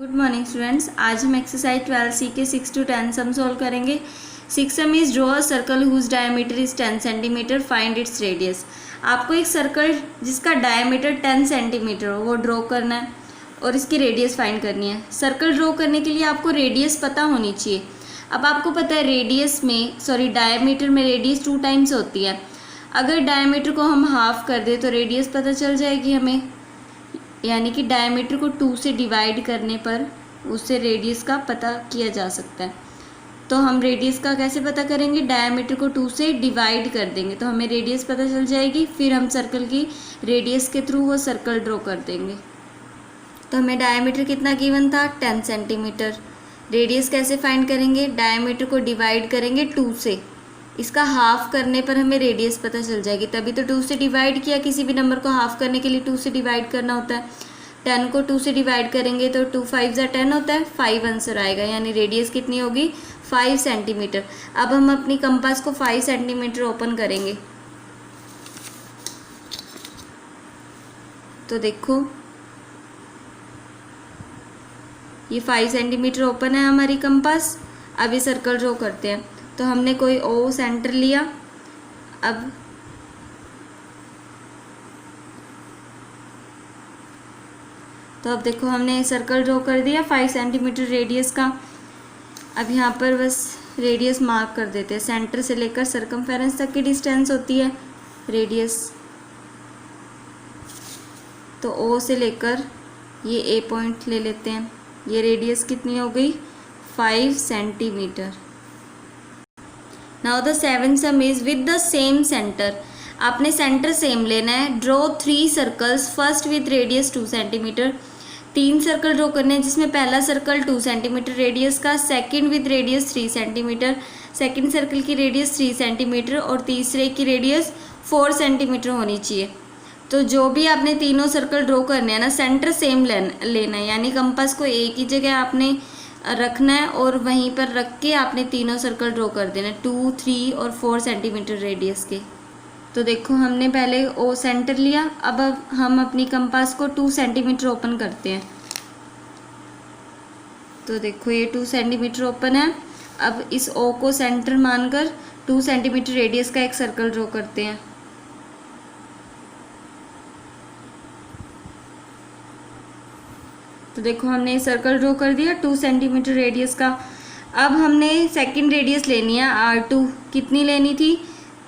Good morning students. आज हम exercise 12 सी के 6 to 10 सम सॉल्व करेंगे। 6 sum is draw a circle whose diameter is 10 centimetre, find its radius. आपको एक circle जिसका डायमीटर 10 सेंटीमीटर हो वो ड्रॉ करना है और इसकी रेडियस फाइंड करनी है। सर्कल ड्रॉ करने के लिए आपको रेडियस पता होनी चाहिए। अब आपको पता है डायमीटर में रेडियस 2 टाइम्स होती है। अगर डायमीटर को हम हाफ कर दें तो रेडियस पता चल जाएगी हमें, यानी कि डायमीटर को 2 से डिवाइड करने पर उससे रेडियस का पता किया जा सकता है। तो हम रेडियस का कैसे पता करेंगे? डायमीटर को 2 से डिवाइड कर देंगे तो हमें रेडियस पता चल जाएगी। फिर हम सर्कल की रेडियस के थ्रू वो सर्कल ड्रॉ कर देंगे। तो हमें डायमीटर कितना गिवन था? 10 सेंटीमीटर। रेडियस कैसे फाइंड करेंगे? डायमीटर को डिवाइड करेंगे 2 से, इसका हाफ करने पर हमें रेडियस पता चल जाएगी। तभी तो 2 से डिवाइड किया, किसी भी नंबर को हाफ करने के लिए 2 से डिवाइड करना होता है। 10 को 2 से डिवाइड करेंगे तो 2 5 जा 10 होता है, 5 आंसर आएगा, यानी रेडियस कितनी होगी? 5 सेंटीमीटर। अब हम अपनी कंपास को 5 सेंटीमीटर ओपन करेंगे तो देखो ये 5 सेंटीमीटर ओपन है हमारी कंपास। अब ये सर्कल ड्रॉ करते हैं। तो हमने कोई ओ सेंटर लिया। अब देखो हमने सर्कल ड्रॉ कर दिया 5 सेंटीमीटर रेडियस का। अब यहाँ पर बस रेडियस मार्क कर देते हैं। सेंटर से लेकर सर्कमफेरेंस तक की डिस्टेंस होती है रेडियस। तो ओ से लेकर ये ए पॉइंट ले लेते हैं। ये रेडियस कितनी हो गई? 5 centimetre. Now the 7th some is with the same centre. आपने सेंटर सेम लेना है। Draw 3 circles, first with radius 2 centimetre. 3 circle draw करने हैं जिसमें पहला सर्कल 2 सेंटीमीटर रेडियस का, second with radius 3 centimetre, second circle की रेडियस 3 सेंटीमीटर और तीसरे की रेडियस 4 सेंटीमीटर होनी चाहिए। तो जो भी आपने तीनों सर्कल ड्रॉ करने हैं ना, सेंटर सेम लेना है, यानी कंपास को एक ही जगह आपने रखना है और वहीं पर रख के आपने तीनों सर्कल ड्रॉ कर देना है 2, 3 और 4 सेंटीमीटर रेडियस के। तो देखो हमने पहले ओ सेंटर लिया। अब हम अपनी कंपास को 2 सेंटीमीटर ओपन करते हैं। तो देखो ये 2 सेंटीमीटर ओपन है। अब इस ओ को सेंटर मानकर 2 सेंटीमीटर रेडियस का एक सर्कल ड्रॉ करते हैं। तो देखो हमने ये सर्कल ड्रॉ कर दिया 2 सेंटीमीटर रेडियस का। अब हमने सेकंड रेडियस लेनी है R2। कितनी लेनी थी?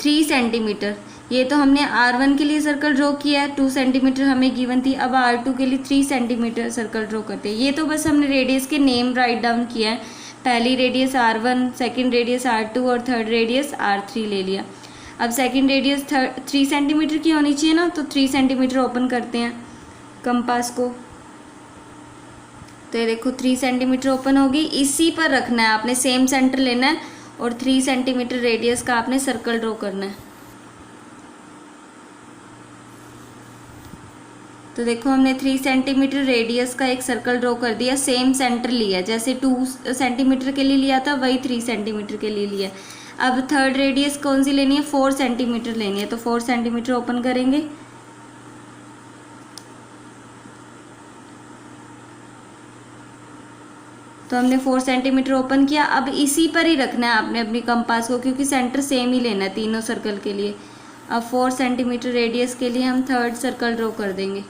3 सेंटीमीटर। ये तो हमने R1 के लिए सर्कल ड्रॉ किया है, 2 सेंटीमीटर हमें गिवन थी। अब R2 के लिए 3 सेंटीमीटर सर्कल ड्रॉ करते हैं। ये तो बस हमने रेडियस के नेम राइट डाउन किया है। पहली radius R1, second radius R2 और थर्ड रेडियस R3 ले लिया। अब सेकेंड रेडियस 3 सेंटीमीटर की होनी चाहिए ना, तो 3 सेंटीमीटर ओपन करते हैं कंपास को। तो ये देखो 3 सेंटीमीटर ओपन होगी। इसी पर रखना है आपने, सेम सेंटर लेना है और 3 सेंटीमीटर रेडियस का आपने सर्कल ड्रॉ करना है। तो देखो हमने 3 सेंटीमीटर रेडियस का एक सर्कल ड्रॉ कर दिया। सेम सेंटर लिया, जैसे 2 सेंटीमीटर के लिए लिया था वही 3 सेंटीमीटर के लिए लिया। अब थर्ड रेडियस कौन सी लेनी है? 4 सेंटीमीटर लेनी है। तो 4 सेंटीमीटर ओपन करेंगे। तो हमने 4 सेंटीमीटर ओपन किया। अब इसी पर ही रखना है आपने अपनी कंपास को, क्योंकि सेंटर सेम ही लेना है तीनों सर्कल के लिए। अब 4 सेंटीमीटर रेडियस के लिए हम थर्ड सर्कल ड्रॉ कर देंगे।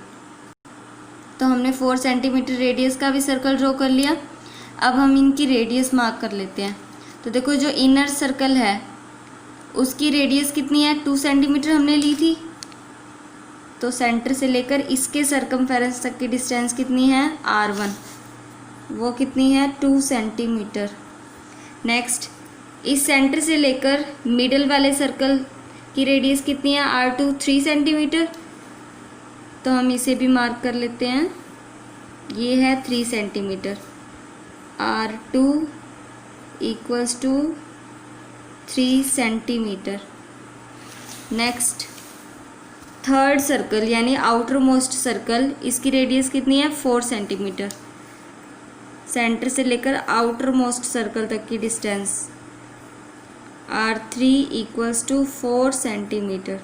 तो हमने 4 सेंटीमीटर रेडियस का भी सर्कल ड्रॉ कर लिया। अब हम इनकी रेडियस मार्क कर लेते हैं। तो देखो जो इनर सर्कल है उसकी रेडियस कितनी है? 2 सेंटीमीटर हमने ली थी। तो सेंटर से लेकर इसके सर्कमफेरेंस तक की डिस्टेंस कितनी है? R1, वो कितनी है? 2 सेंटीमीटर। नेक्स्ट इस सेंटर से लेकर मिडल वाले सर्कल की रेडियस कितनी है? R2 3 centimetre. तो हम इसे भी मार्क कर लेते हैं। ये है 3 centimetre. R2 equals to 3 centimetre. Next third circle यानी आउटर मोस्ट सर्कल, इसकी रेडियस कितनी है? 4 सेंटीमीटर। सेंटर से लेकर आउटर मोस्ट सर्कल तक की distance R3 equals to 4 centimeter.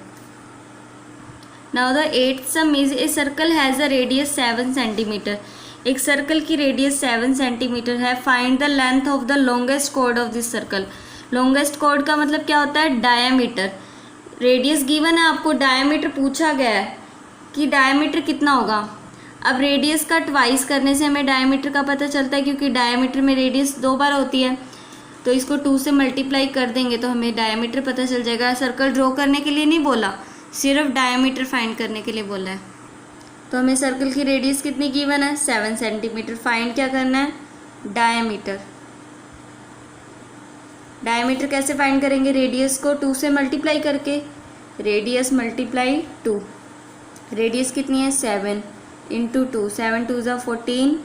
Now the eighth sum is a circle has a radius 7 centimeter. एक circle की रेडियस 7 सेंटीमीटर है, find the length of the longest chord of this circle. Longest chord का मतलब क्या होता है, diameter. Radius given है, आपको डायमीटर पूछा गया है कि डायमीटर कितना होगा। अब रेडियस का ट्वाइस करने से हमें डायमीटर का पता चलता है, क्योंकि डायमीटर में रेडियस 2 बार होती है, तो इसको 2 से मल्टीप्लाई कर देंगे तो हमें डायमीटर पता चल जाएगा। सर्कल ड्रॉ करने के लिए नहीं बोला, सिर्फ डायमीटर फाइंड करने के लिए बोला है। तो हमें सर्कल की रेडियस कितनी गिवन है, 7 सेंटीमीटर। फाइंड क्या करना है, डायमीटर। डायमीटर कैसे फाइंड करेंगे, रेडियस को 2 से मल्टीप्लाई करके, रेडियस मल्टीप्लाई 2। रेडियस कितनी है, 7 इंटू 2, 7 2 ज़ा 14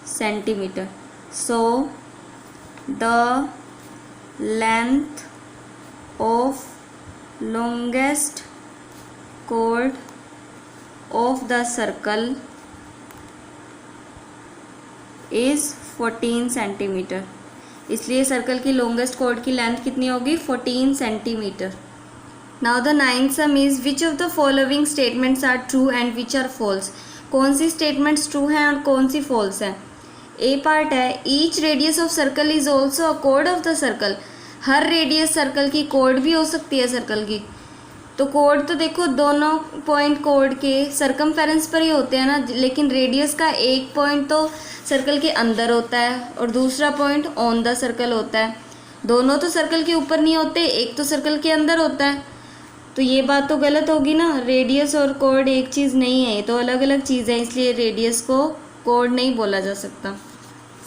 centimetre. So the length of longest chord of the circle is 14 centimetre. इसलिए सर्कल की लॉन्गेस्ट कॉर्ड की लेंथ कितनी होगी, 14 centimetre. Now the ninth sum is which of the following statements are true and which are false. कौन सी statements true हैं और कौन सी फॉल्स हैं। ए पार्ट है, each radius of circle is also a cord of the circle. Her radius circle की cord भी हो सकती है सर्कल की। तो कोड तो देखो दोनों पॉइंट कोड के सरकमफेरेंस पर ही होते हैं ना, लेकिन रेडियस का एक पॉइंट तो सर्कल के अंदर होता है और दूसरा पॉइंट ऑन द सर्कल होता है। दोनों तो सर्कल के ऊपर नहीं होते, एक तो सर्कल के अंदर होता है। तो ये बात तो गलत होगी ना, रेडियस और कोड एक चीज़ नहीं है, ये तो अलग अलग चीज़ है, इसलिए रेडियस को कोड नहीं बोला जा सकता।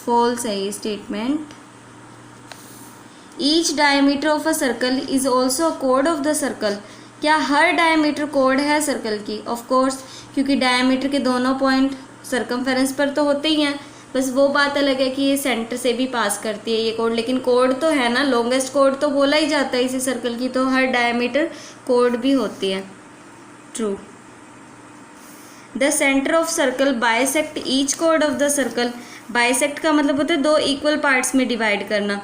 फॉल्स है ये statement. Each diameter of a circle is also a code of the circle. क्या हर डायमीटर कोड है सर्कल की, ऑफ कोर्स, क्योंकि डायमीटर के दोनों पॉइंट सरकमफेरेंस पर तो होते ही हैं, बस वो बात अलग है कि ये सेंटर से भी पास करती है ये कोड, लेकिन कोड तो है ना, लॉन्गेस्ट कोड तो बोला ही जाता है इसी सर्कल की, तो हर डायमीटर कोड भी होती है। True. The centre of circle bisect each code of the circle. Bisect का मतलब होता है दो इक्वल पार्ट्स में डिवाइड करना।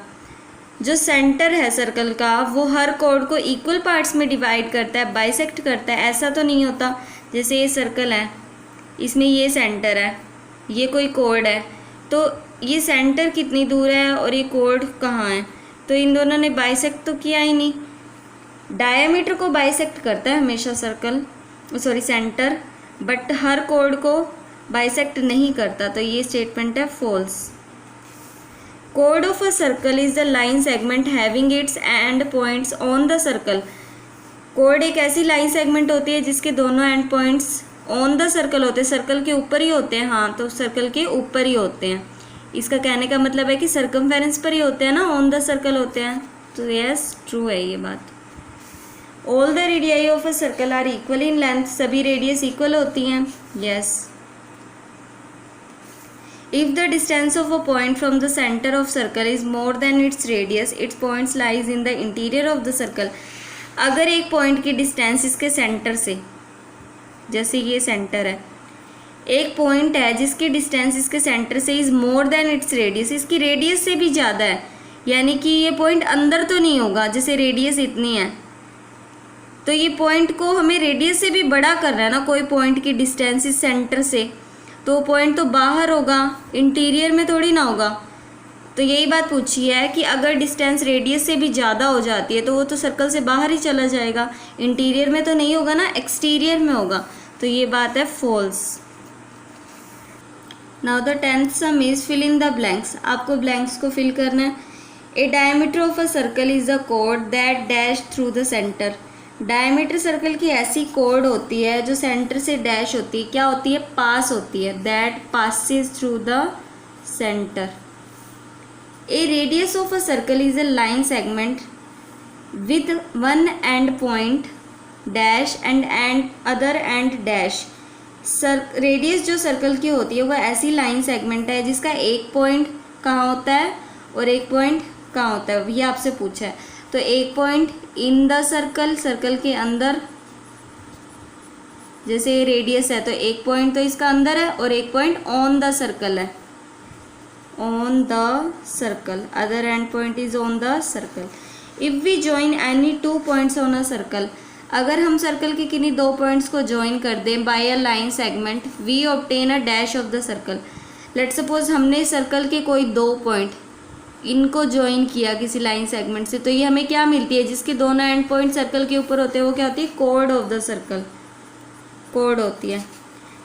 जो सेंटर है सर्कल का वो हर कोड को इक्वल पार्ट्स में डिवाइड करता है, बाइसेक्ट करता है। ऐसा तो नहीं होता, जैसे ये सर्कल है, इसमें ये सेंटर है, ये कोई कोड है, तो ये सेंटर कितनी दूर है और ये कोड कहाँ है, तो इन दोनों ने बाइसेक्ट तो किया ही नहीं। डायमीटर को बाइसेक्ट करता है हमेशा circle, sorry centre, but her code को बाइसेक्ट नहीं करता, तो ये स्टेटमेंट है false. Chord of a circle is the line segment having its end points on the circle. Chord एक ऐसी लाइन सेगमेंट होती है जिसके दोनों and points on the circle होते हैं, सर्कल के ऊपर ही होते हैं। हाँ, तो सर्कल के ऊपर ही होते हैं। इसका कहने का मतलब है कि सरकमफेरेंस पर ही होते हैं ना, ऑन द सर्कल होते हैं। तो यस, ट्रू है ये बात। All the radii of a circle are equal in length. सभी रेडियस इक्वल होती हैं। Yes. If the distance of a point from the center of circle is more than its radius, its points lies in the interior of the circle. अगर एक point की distance इसके centre से, जैसे ये centre है, एक पॉइंट है जिसकी डिस्टेंस इसके सेंटर से is more than its radius, इसकी रेडियस से भी ज़्यादा है, यानी कि ये पॉइंट अंदर तो नहीं होगा, जैसे रेडियस इतनी है, तो ये पॉइंट को हमें रेडियस से भी बड़ा करना है ना। कोई पॉइंट की डिस्टेंस इस सेंटर से, तो पॉइंट तो बाहर होगा, इंटीरियर में थोड़ी ना होगा। तो यही बात पूछी है कि अगर डिस्टेंस रेडियस से भी ज़्यादा हो जाती है तो वो तो सर्कल से बाहर ही चला जाएगा, इंटीरियर में तो नहीं होगा ना, एक्सटीरियर में होगा। तो ये बात है false. Now the 10th sum is fill in the blanks. आपको ब्लैंक्स को फिल करना है। A diameter of a circle is the कोड that dash through the centre. Diameter circle की ऐसी कोड होती है जो सेंटर से डैश होती है, क्या होती है, पास होती है, that passes through the centre. A radius of a circle is a line segment with one and point dash and other and dash. Radius जो सर्कल की होती है वह ऐसी लाइन सेगमेंट है जिसका एक पॉइंट कहाँ होता है और एक पॉइंट कहाँ होता है, ये आपसे पूछा है। तो एक point in the circle, circle के अंदर, जैसे ये रेडियस है तो एक पॉइंट तो इसका अंदर है और एक पॉइंट ऑन द सर्कल है, on the circle, other end point is on the circle. If we join any 2 points on a circle, अगर हम सर्कल के किन्हीं 2 पॉइंट्स को ज्वाइन कर दें by a line segment, we obtain a dash of the circle. Let's suppose हमने circle के कोई 2 पॉइंट इनको ज्वाइन किया किसी लाइन सेगमेंट से, तो ये हमें क्या मिलती है, जिसके दोनों एंड पॉइंट सर्कल के ऊपर होते हैं वो क्या होती है, code of the circle, code होती है।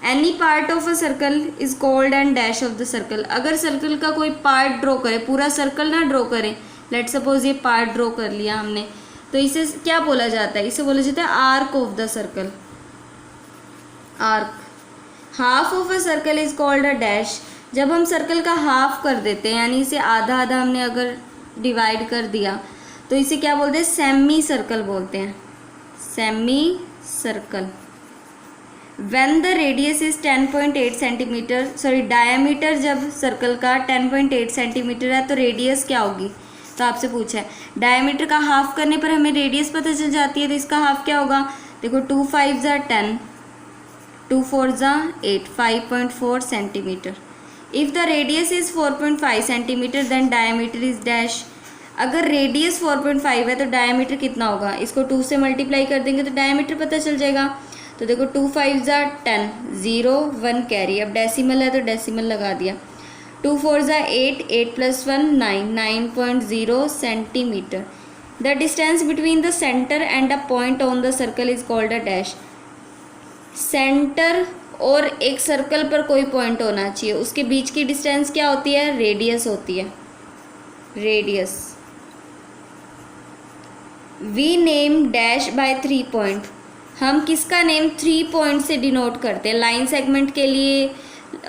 Any part of a circle is called and dash of the circle. अगर सर्कल का कोई पार्ट ड्रॉ करें, पूरा सर्कल ना ड्रॉ करें, लेट्स सपोज ये पार्ट ड्रॉ कर लिया हमने, तो इसे क्या बोला जाता है, इसे बोला जाता है arc of the circle, arc. Half of a circle is called a dash. जब हम सर्कल का हाफ कर देते हैं, यानी इसे आधा आधा हमने अगर डिवाइड कर दिया, तो इसे क्या बोलते हैं, सेमी सर्कल बोलते हैं, semi circle. When the radius is 10.8 centimetre, sorry diameter जब सर्कल का 10.8 सेंटीमीटर है तो रेडियस क्या होगी, तो आपसे पूछा है। डायमीटर का हाफ करने पर हमें रेडियस पता चल जाती है, तो इसका हाफ क्या होगा, देखो 2 5 ज़ा 10, 2 4 ज़ा 8, 5.4 centimetre. If the radius is 4.5 centimetre then diameter is dash. अगर रेडियस 4.5 है तो डायमीटर कितना होगा, इसको 2 से मल्टीप्लाई कर देंगे तो डायमीटर पता चल जाएगा। तो देखो 2 5 ज़ा 10, 0 1 कैरी, अब डेसिमल है तो डेसिमल लगा दिया। 2 4 ज़ा 8, 8 + 1 9, 9.0 centimetre. The distance between the centre and a point on the circle is called a dash. Centre और एक सर्कल पर कोई पॉइंट होना चाहिए, उसके बीच की डिस्टेंस क्या होती है, रेडियस होती है, radius. We name dash by 3 point. हम किसका नेम 3 पॉइंट से डिनोट करते हैं, लाइन सेगमेंट के लिए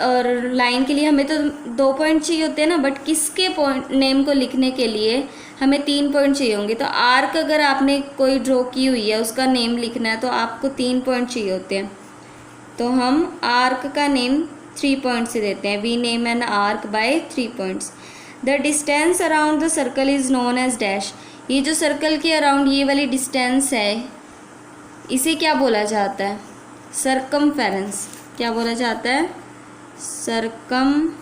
और लाइन के लिए हमें तो 2 पॉइंट चाहिए होते हैं ना, बट किसके पॉइंट नेम को लिखने के लिए हमें 3 पॉइंट चाहिए होंगे। तो आर्क अगर आपने कोई ड्रॉ की हुई है, उसका नेम लिखना है तो आपको 3 पॉइंट चाहिए होते हैं, तो हम आर्क का नेम 3 पॉइंट से देते हैं। We name an arc by 3 points. The distance around the circle is known as dash. ये जो सर्कल के अराउंड ये वाली डिस्टेंस है, इसे क्या बोला जाता है, सर्कमफेरेंस। क्या बोला जाता है, सर्कमफेरेंस।